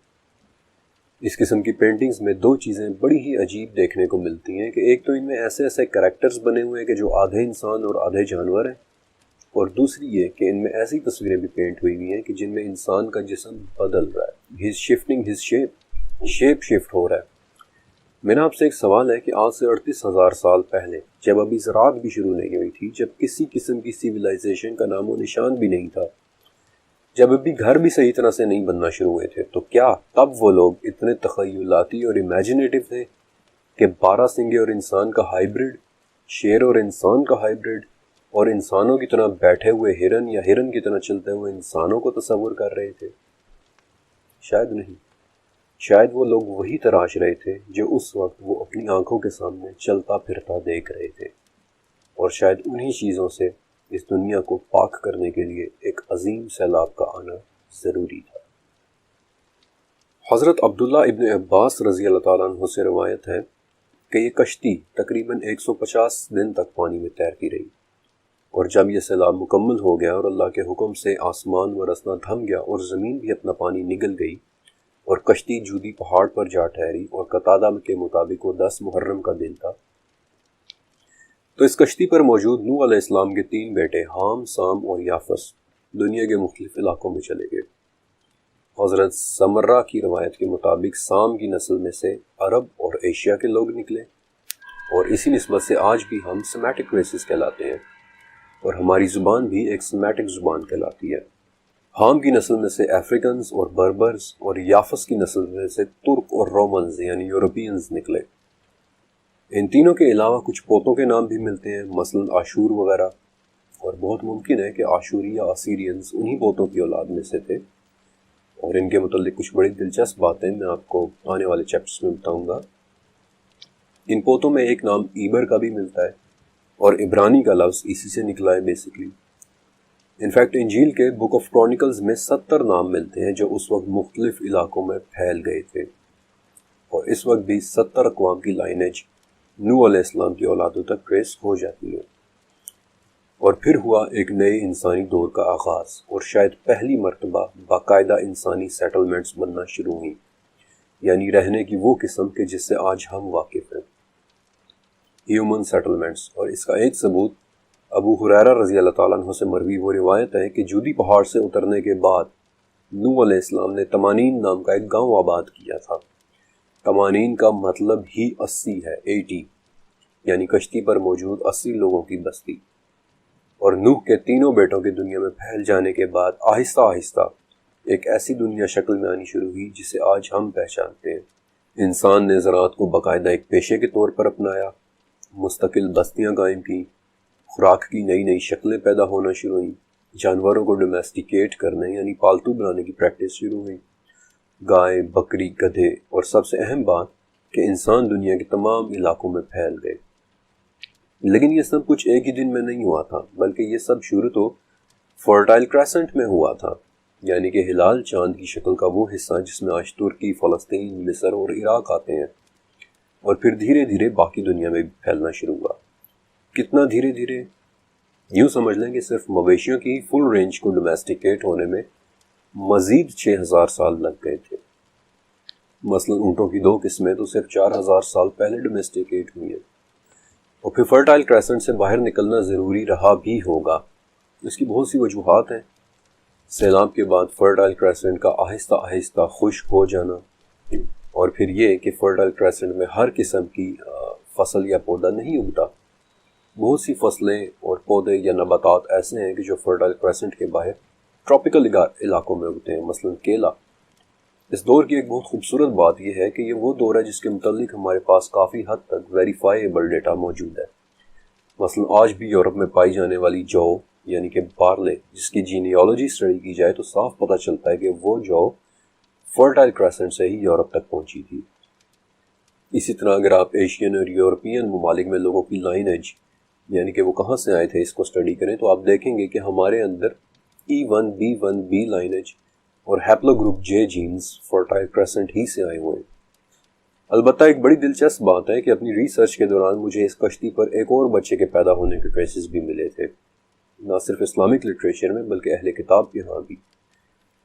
A: اس قسم کی پینٹنگز میں 2 چیزیں بڑی ہی عجیب دیکھنے کو ملتی ہیں کہ ایک تو ان میں ایسے کریکٹرز بنے ہوئے ہیں کہ جو آدھے انسان اور آدھے جانور ہیں، اور دوسری یہ کہ ان میں ایسی تصویریں بھی پینٹ ہوئی ہوئی ہیں کہ جن میں انسان کا جسم بدل رہا ہے، شیپ شفٹ ہو رہا ہے۔ میرا آپ سے ایک سوال ہے کہ آج سے 38,000 سال پہلے، جب ابھی زراعت بھی شروع نہیں ہوئی تھی، جب کسی قسم کی سیویلائزیشن کا نام و نشان بھی نہیں تھا، جب ابھی گھر بھی صحیح طرح سے نہیں بننا شروع ہوئے تھے، تو کیا تب وہ لوگ اتنے تخیلاتی اور امیجنیٹو تھے کہ 12 سنگے اور انسان کا ہائیبرڈ، شیر اور انسان کا ہائیبرڈ، اور انسانوں کی طرح بیٹھے ہوئے ہرن یا ہرن کی طرح چلتے ہوئے انسانوں کو تصور کر رہے تھے؟ شاید نہیں۔ شاید وہ لوگ وہی تراش رہے تھے جو اس وقت وہ اپنی آنکھوں کے سامنے چلتا پھرتا دیکھ رہے تھے، اور شاید انہی چیزوں سے اس دنیا کو پاک کرنے کے لیے ایک عظیم سیلاب کا آنا ضروری تھا۔ حضرت عبداللہ ابن عباس رضی اللہ تعالیٰ عنہ سے روایت ہے کہ یہ کشتی تقریباً 150 دن تک پانی میں تیرتی رہی، اور جب یہ سیلاب مکمل ہو گیا اور اللہ کے حکم سے آسمان و رسنا تھم گیا اور زمین بھی اپنا پانی نگل گئی، اور کشتی جودی پہاڑ پر جا ٹھہری، اور قتادہ کے مطابق وہ 10 محرم کا دن تھا، تو اس کشتی پر موجود نوح علیہ السلام کے 3 بیٹے حام، سام اور یافس دنیا کے مختلف علاقوں میں چلے گئے۔ حضرت سمرہ کی روایت کے مطابق سام کی نسل میں سے عرب اور ایشیا کے لوگ نکلے، اور اسی نسبت سے آج بھی ہم سیمیٹک ریسز کہلاتے ہیں، اور ہماری زبان بھی ایک سیمیٹک زبان کہلاتی ہے۔ حام کی نسل میں سے افریکنز اور بربرز، اور یافس کی نسل میں سے ترک اور رومنز یعنی یورپینز نکلے۔ ان تینوں کے علاوہ کچھ پوتوں کے نام بھی ملتے ہیں، مثلا عاشور وغیرہ، اور بہت ممکن ہے کہ آشوری یا اسیرینز انہی بوتوں کی اولاد میں سے تھے، اور ان کے متعلق کچھ بڑی دلچسپ باتیں میں آپ کو آنے والے چیپٹرز میں بتاؤں گا۔ ان پوتوں میں ایک نام ایبر کا بھی ملتا ہے، اور عبرانی کا لفظ اسی سے نکلا ہے بیسکلی۔ انفیکٹ انجیل کے بک آف کرونیکلز میں 70 نام ملتے ہیں جو اس وقت مختلف علاقوں میں پھیل گئے تھے، اور اس وقت بھی 70 اقوام کی لائنیج نوح علیہ السلام کی اولادوں تک ٹریس ہو جاتی ہے۔ اور پھر ہوا ایک نئے انسانی دور کا آغاز، اور شاید پہلی مرتبہ باقاعدہ انسانی سیٹلمنٹس بننا شروع ہوئیں، یعنی رہنے کی وہ قسم کہ جس سے آج ہم واقف ہیں، ہیومن سیٹلمنٹس۔ اور اس کا ایک ثبوت ابو ہریرہ رضی اللہ تعالیٰ عنہ سے مروی وہ روایت ہے کہ جودی پہاڑ سے اترنے کے بعد نوح علیہ السلام نے تمانین نام کا ایک گاؤں آباد کیا تھا۔ تمانین کا مطلب ہی 80 ہے، 80، یعنی کشتی پر موجود 80 لوگوں کی بستی۔ اور نوح کے تینوں بیٹوں کے دنیا میں پھیل جانے کے بعد آہستہ آہستہ ایک ایسی دنیا شکل میں آنی شروع ہوئی جسے آج ہم پہچانتے ہیں۔ انسان نے زراعت کو باقاعدہ ایک پیشے کے طور پر اپنایا، مستقل بستیاں قائم کیں، خوراک کی نئی نئی شکلیں پیدا ہونا شروع ہوئیں، جانوروں کو ڈومیسٹیکیٹ کرنے یعنی پالتو بنانے کی پریکٹس شروع ہوئی، گائے، بکری، گدھے، اور سب سے اہم بات کہ انسان دنیا کے تمام علاقوں میں پھیل گئے۔ لیکن یہ سب کچھ ایک ہی دن میں نہیں ہوا تھا، بلکہ یہ سب شروع تو فرٹائل کریسنٹ میں ہوا تھا، یعنی کہ ہلال چاند کی شکل کا وہ حصہ جس میں آج ترکی، فلسطین، مصر اور عراق آتے ہیں، اور پھر دھیرے دھیرے باقی دنیا میں بھی پھیلنا شروع ہوا۔ کتنا دھیرے دھیرے؟ یوں سمجھ لیں کہ صرف مویشیوں کی فل رینج کو ڈومیسٹیکیٹ ہونے میں مزید 6000 سال لگ گئے تھے۔ مثلا اونٹوں کی 2 قسمیں تو صرف 4000 سال پہلے ڈومیسٹیکیٹ ہوئی ہیں، اور پھر فرٹائل کریسنٹ سے باہر نکلنا ضروری رہا بھی ہوگا۔ اس کی بہت سی وجوہات ہیں۔ سیلاب کے بعد فرٹائل کریسنٹ کا آہستہ آہستہ خشک ہو جانا، اور پھر یہ کہ فرٹائل کریسنٹ میں ہر قسم کی فصل یا پودا نہیں اگتا۔ بہت سی فصلیں اور پودے یا نباتات ایسے ہیں کہ جو فرٹائل کریسنٹ کے باہر ٹراپیکل علاقوں میں اگتے ہیں، مثلا کیلا۔ اس دور کی ایک بہت خوبصورت بات یہ ہے کہ یہ وہ دور ہے جس کے متعلق ہمارے پاس کافی حد تک ویریفائیبل ڈیٹا موجود ہے۔ مثلا آج بھی یورپ میں پائی جانے والی جو یعنی کہ بارلے، جس کی جینیالوجی اسٹڈی کی جائے تو صاف پتہ چلتا ہے کہ وہ جو فرٹائل کریسنٹ سے ہی یورپ تک پہنچی تھی۔ اسی طرح اگر آپ ایشین اور یورپین ممالک میں لوگوں کی لائنیج یعنی کہ وہ کہاں سے آئے تھے اس کو اسٹڈی کریں تو آپ دیکھیں گے کہ ہمارے اندر E1B1B لائنیج اور ہیپلو گروپ جے جینز فرٹائل کریسنٹ ہی سے آئے ہوئے ہیں۔ البتہ ایک بڑی دلچسپ بات ہے کہ اپنی ریسرچ کے دوران مجھے اس کشتی پر ایک اور بچے کے پیدا ہونے کے ٹریسز بھی ملے تھے، نہ صرف اسلامک لٹریچر میں بلکہ اہل کتاب کے ہاں بھی۔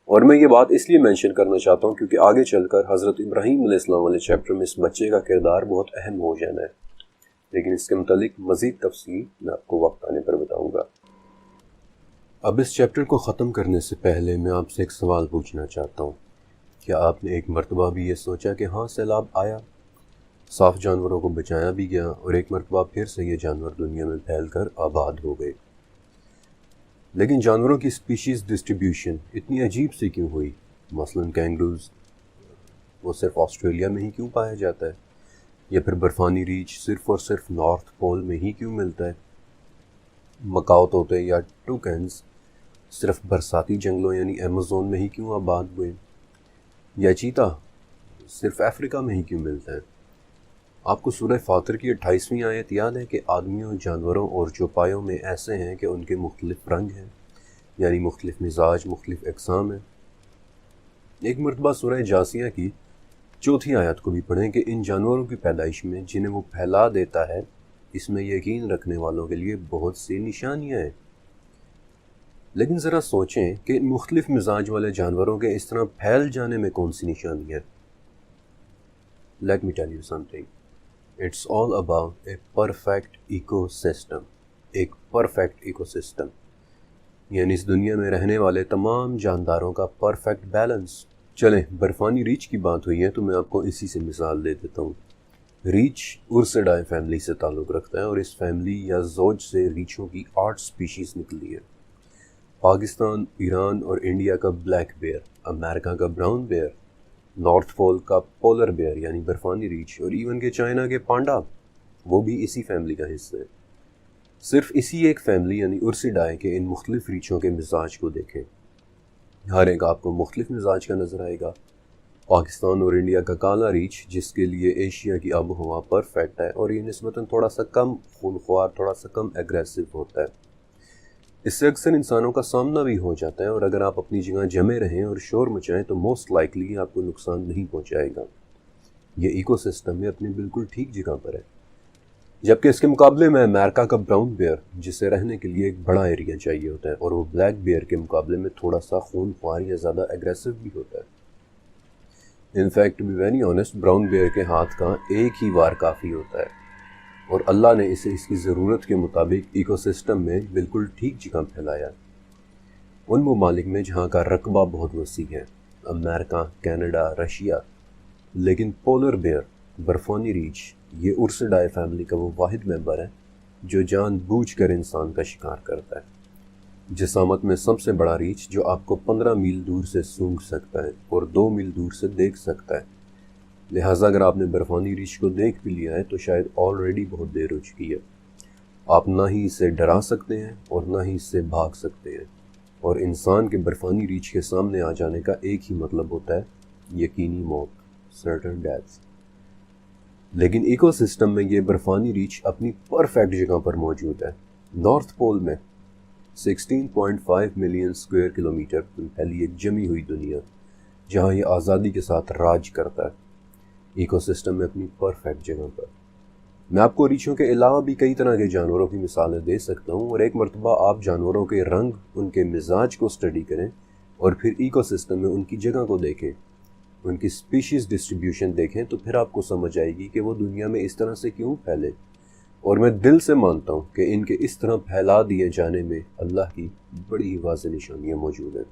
A: اور میں یہ بات اس لیے مینشن کرنا چاہتا ہوں کیونکہ آگے چل کر حضرت ابراہیم علیہ السلام والے چیپٹر میں اس بچے کا کردار بہت اہم ہو جانا ہے، لیکن اس کے متعلق مزید تفصیل میں آپ کو وقت آنے پر بتاؤں گا۔ اب اس چیپٹر کو ختم کرنے سے پہلے میں آپ سے ایک سوال پوچھنا چاہتا ہوں۔ کیا آپ نے ایک مرتبہ بھی یہ سوچا کہ ہاں سیلاب آیا، صاف جانوروں کو بچایا بھی گیا، اور ایک مرتبہ پھر سے یہ جانور دنیا میں پھیل کر آباد ہو گئے؟ لیکن جانوروں کی اسپیشیز ڈسٹریبیوشن اتنی عجیب سی کیوں ہوئی؟ مثلا کینگروز، وہ صرف آسٹریلیا میں ہی کیوں پایا جاتا ہے؟ یا پھر برفانی ریچھ صرف اور صرف نارتھ پول میں ہی کیوں ملتا ہے؟ مکاؤ طوطے یا ٹوکینز صرف برساتی جنگلوں یعنی ایمیزون میں ہی کیوں آباد ہوئے؟ یا چیتا صرف افریقہ میں ہی کیوں ملتا ہے؟ آپ کو سورہ فاطر کی 28ویں آیت یاد ہے کہ آدمیوں، جانوروں اور چوپایوں میں ایسے ہیں کہ ان کے مختلف رنگ ہیں، یعنی مختلف مزاج، مختلف اقسام ہیں۔ ایک مرتبہ سورہ جاسیہ کی 4تھی آیت کو بھی پڑھیں کہ ان جانوروں کی پیدائش میں جنہیں وہ پھیلا دیتا ہے، اس میں یقین رکھنے والوں کے لیے بہت سی نشانیاں ہیں۔ لیکن ذرا سوچیں کہ ان مختلف مزاج والے جانوروں کے اس طرح پھیل جانے میں کون سی نشانیاں ہیں؟ Let me tell you something. It's all about a perfect ecosystem. ایک پرفیکٹ ایکو سسٹم، یعنی اس دنیا میں رہنے والے تمام جانداروں کا پرفیکٹ بیلنس۔ چلیں، برفانی ریچھ کی بات ہوئی ہے تو میں آپ کو اسی سے مثال دے دیتا ہوں۔ ریچھ ارسیڈائے فیملی سے تعلق رکھتا ہے، اور اس فیملی یا زوج سے ریچھوں کی 8 سپیشیز نکلی ہے۔ پاکستان، ایران اور انڈیا کا بلیک بیئر، امریکہ کا براؤن بیئر، نارتھ پول کا پولر بیئر یعنی برفانی ریچھ، اور ایون کہ چائنا کے پانڈا، وہ بھی اسی فیملی کا حصہ ہے۔ صرف اسی ایک فیملی یعنی ارسیڈائے کے ان مختلف ریچھوں کے مزاج کو دیکھیں. ہر ایک آپ کو مختلف مزاج کا نظر آئے گا. پاکستان اور انڈیا کا کالا ریچھ جس کے لیے ایشیا کی آب و ہوا پرفیکٹ ہے اور یہ نسبتاً تھوڑا سا کم خونخوار، تھوڑا سا کم ایگریسو ہوتا ہے. اس سے اکثر انسانوں کا سامنا بھی ہو جاتا ہے، اور اگر آپ اپنی جگہ جمے رہیں اور شور مچائیں تو موسٹ لائکلی آپ کو نقصان نہیں پہنچائے گا. یہ ایکو سسٹم میں اپنی بالکل ٹھیک جگہ پر ہے. جبکہ اس کے مقابلے میں امریکہ کا براؤن بیئر جسے رہنے کے لیے ایک بڑا ایریا چاہیے ہوتا ہے، اور وہ بلیک بیئر کے مقابلے میں تھوڑا سا خونخوار یا زیادہ ایگریسو بھی ہوتا ہے. In fact to be very honest, brown bear کے ہاتھ کا ایک ہی وار کافی ہوتا ہے، اور اللہ نے اسے اس کی ضرورت کے مطابق ایکو سسٹم میں بالکل ٹھیک جگہ پھیلایا. ان ممالک میں جہاں کا رقبہ بہت وسیع ہے، امریکہ، کینیڈا، رشیا، لیکن پولر بیئر برفانی ریچھ یہ ارسیڈائے فیملی کا وہ واحد ممبر ہے جو جان بوجھ کر انسان کا شکار کرتا ہے. جسامت میں سب سے بڑا ریچھ جو آپ کو 15 میل دور سے سونگھ سکتا ہے اور 2 میل دور سے دیکھ سکتا ہے. لہٰذا اگر آپ نے برفانی ریچھ کو دیکھ بھی لیا ہے تو شاید آلریڈی بہت دیر ہو چکی ہے. آپ نہ ہی اسے ڈرا سکتے ہیں اور نہ ہی اس سے بھاگ سکتے ہیں، اور انسان کے برفانی ریچھ کے سامنے آ جانے کا ایک ہی مطلب ہوتا ہے یقینی موت، سرٹن ڈیتھ. لیکن ایکو سسٹم میں یہ برفانی ریچھ اپنی پرفیکٹ جگہ پر موجود ہے. نارتھ پول میں 16.5 ملین اسکوائر کلومیٹر پر پھیلی ایک جمی ہوئی دنیا جہاں یہ آزادی کے ساتھ راج کرتا ہے، ایکو سسٹم میں اپنی پرفیکٹ جگہ پر. میں آپ کو ریچھوں کے علاوہ بھی کئی طرح کے جانوروں کی مثالیں دے سکتا ہوں، اور ایک مرتبہ آپ جانوروں کے رنگ، ان کے مزاج کو اسٹڈی کریں اور پھر ایکو سسٹم میں ان کی جگہ کو دیکھیں، ان کی اسپیشیز ڈسٹریبیوشن دیکھیں، تو پھر آپ کو سمجھ آئے گی کہ وہ دنیا میں اس طرح سے کیوں پھیلے. اور میں دل سے مانتا ہوں کہ ان کے اس طرح پھیلا دیے جانے میں اللہ کی بڑی ہی واضح نشانیاں موجود ہیں.